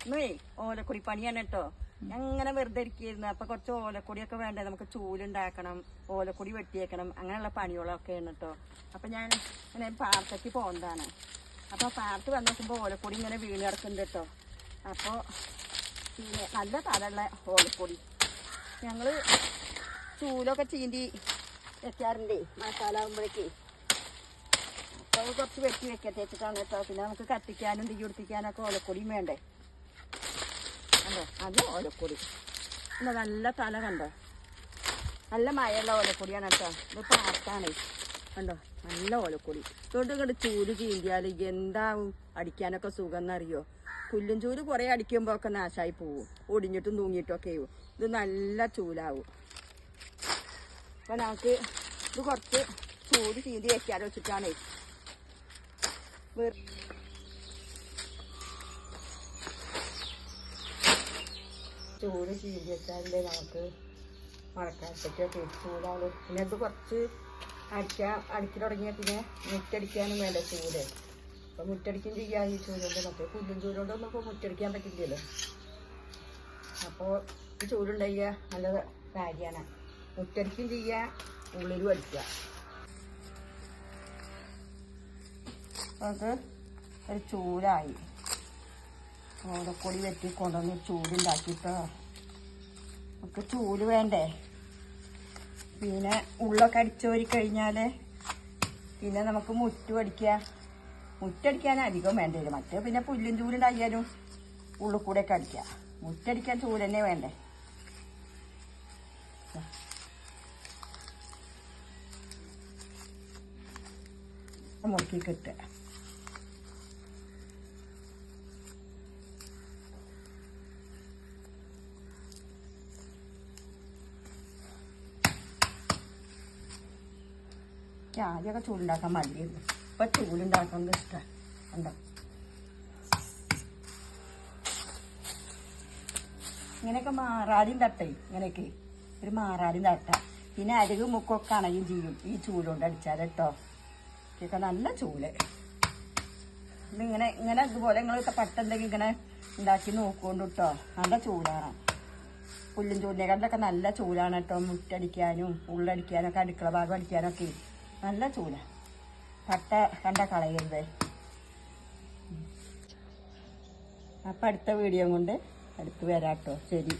ഇന്നേ ഓലക്കൊടി പണിയാണ് കേട്ടോ. അങ്ങനെ വെറുതെ ഇരിക്കുന്നു. അപ്പൊ കുറച്ച് ഓലക്കൊടിയൊക്കെ വേണ്ടേ, നമുക്ക് ചൂലുണ്ടാക്കണം, ഓലക്കൊടി വെട്ടിയേക്കണം, അങ്ങനെയുള്ള പണികളൊക്കെയാണ് കേട്ടോ. അപ്പൊ ഞാൻ ഇങ്ങനെ പാടത്തേക്ക് പോകുന്നതാണ്. അപ്പൊ പാടത്ത് വന്ന് നോക്കുമ്പോ ഓലക്കൊടി ഇങ്ങനെ വീണ് കിടക്കുന്നുണ്ട് കേട്ടോ. അപ്പൊ പിന്നെ നല്ല തലയുള്ള ഓലക്കൊടി ഞങ്ങള് ചൂലൊക്കെ ചീന്തി വെക്കാറുണ്ടേ മഴക്കാലം ആകുമ്പോഴേക്ക്. അപ്പൊ അത് കുറച്ച് വെട്ടി വെക്കട്ടെ വെച്ചിട്ടാണ് കേട്ടോ. പിന്നെ നമുക്ക് കത്തിക്കാനും തീ പിടിപ്പിക്കാനൊക്കെ ഓലക്കൊടിയും വേണ്ടേ. കണ്ടോ, അത് ഓലക്കൊടി എന്താ നല്ല തല കണ്ടോ, നല്ല മഴയുള്ള ഓലക്കൊടിയാണ് കേട്ടോ. ഇത് പാട്ടാണ് കണ്ടോ, നല്ല ഓലക്കൊടി. ഇതുകൊണ്ട് ഇങ്ങോട്ട് ചൂല് ചീന്തിയാൽ എന്താവും അടിക്കാനൊക്കെ സുഖം എന്നറിയോ. പുല്ലും ചൂല് കുറെ അടിക്കുമ്പോ ഒക്കെ നാശമായി പോവും, ഒടിഞ്ഞിട്ടും തൂങ്ങിയിട്ടും ഒക്കെ ആവും. ഇത് നല്ല ചൂലാവും. അപ്പൊ നമുക്ക് ഇത് കുറച്ച് ചൂല് ചീന്തി വെക്കാതെ വെച്ചിട്ടാണ് ചൂട് ചീന്തി വെച്ചാലേ നമുക്ക് മഴക്കാലത്തേക്കൊക്കെ ചൂടാണ്. പിന്നെ ഇത് കുറച്ച് അടിക്കി തുടങ്ങിയാൽ പിന്നെ മുറ്റടിക്കാനും വേണ്ട ചൂട്. അപ്പൊ മുറ്റടിക്കും ചെയ്യാം ഈ ചൂലുകൊണ്ട്. മറ്റേ പുല്ലും ചൂലുകൊണ്ടൊന്നും ഇപ്പോൾ മുറ്റടിക്കാൻ പറ്റില്ലല്ലോ. അപ്പോൾ ഈ ചൂടുണ്ടാക്കിയ നല്ല കാര്യമാണ്. മുറ്റടിക്കും ചെയ്യാം, ഉള്ളിലും അടിക്കുക. അത് ഒരു ചൂലായി. ഓലക്കൊടി വെട്ടി കൊണ്ടുവന്ന് ചൂടുണ്ടാക്കിട്ടോ. നമുക്ക് ചൂല് വേണ്ടേ. പിന്നെ ഉള്ളൊക്കെ അടിച്ചോരി കഴിഞ്ഞാൽ പിന്നെ നമുക്ക് മുറ്റടിക്കാൻ അധികം വേണ്ടി വരും. മറ്റേ പിന്നെ പുല്ലും ചൂലുണ്ടാക്കിയാലും ഉള്ളിൽ കൂടെയൊക്കെ അടിക്കുക. മുറ്റടിക്കാൻ ചൂല് തന്നെ വേണ്ടേ. മുറുക്കി കിട്ടുക. ആദ്യമൊക്കെ ചൂടുണ്ടാക്കാൻ മടിയായിരുന്നു. ഇപ്പൊ ചൂടുണ്ടാക്കുന്നത് ഇഷ്ടമാണ്. ഉണ്ടോ, ഇങ്ങനെയൊക്കെ മാറാടിയും തട്ടേ, ഇങ്ങനെയൊക്കെ ഒരു മാറാടിയും തട്ട. പിന്നെ അരികു മുക്കൊക്കെ അണയും ചെയ്യും ഈ ചൂലുകൊണ്ട് അടിച്ചാൽ കേട്ടോ. ഇതൊക്കെ നല്ല ചൂല്. ഇതിങ്ങനെ ഇതുപോലെ നിങ്ങൾ പട്ടുണ്ടെങ്കിൽ ഇങ്ങനെ ഉണ്ടാക്കി നോക്കുകൊണ്ട് കേട്ടോ. നല്ല ചൂലാണ്. പുല്ലും ചൂലിനെക്കാട്ടിലൊക്കെ നല്ല ചൂലാണ് കേട്ടോ. മുറ്റടിക്കാനും ഉള്ളടിക്കാനൊക്കെ അടുക്കള ഭാഗം അടിക്കാനൊക്കെ നല്ല ചൂല. പട്ട കണ്ട കളയരുത്. അപ്പം അടുത്ത വീഡിയോ കൊണ്ട് അടുത്ത് വരാം കേട്ടോ. ശരി.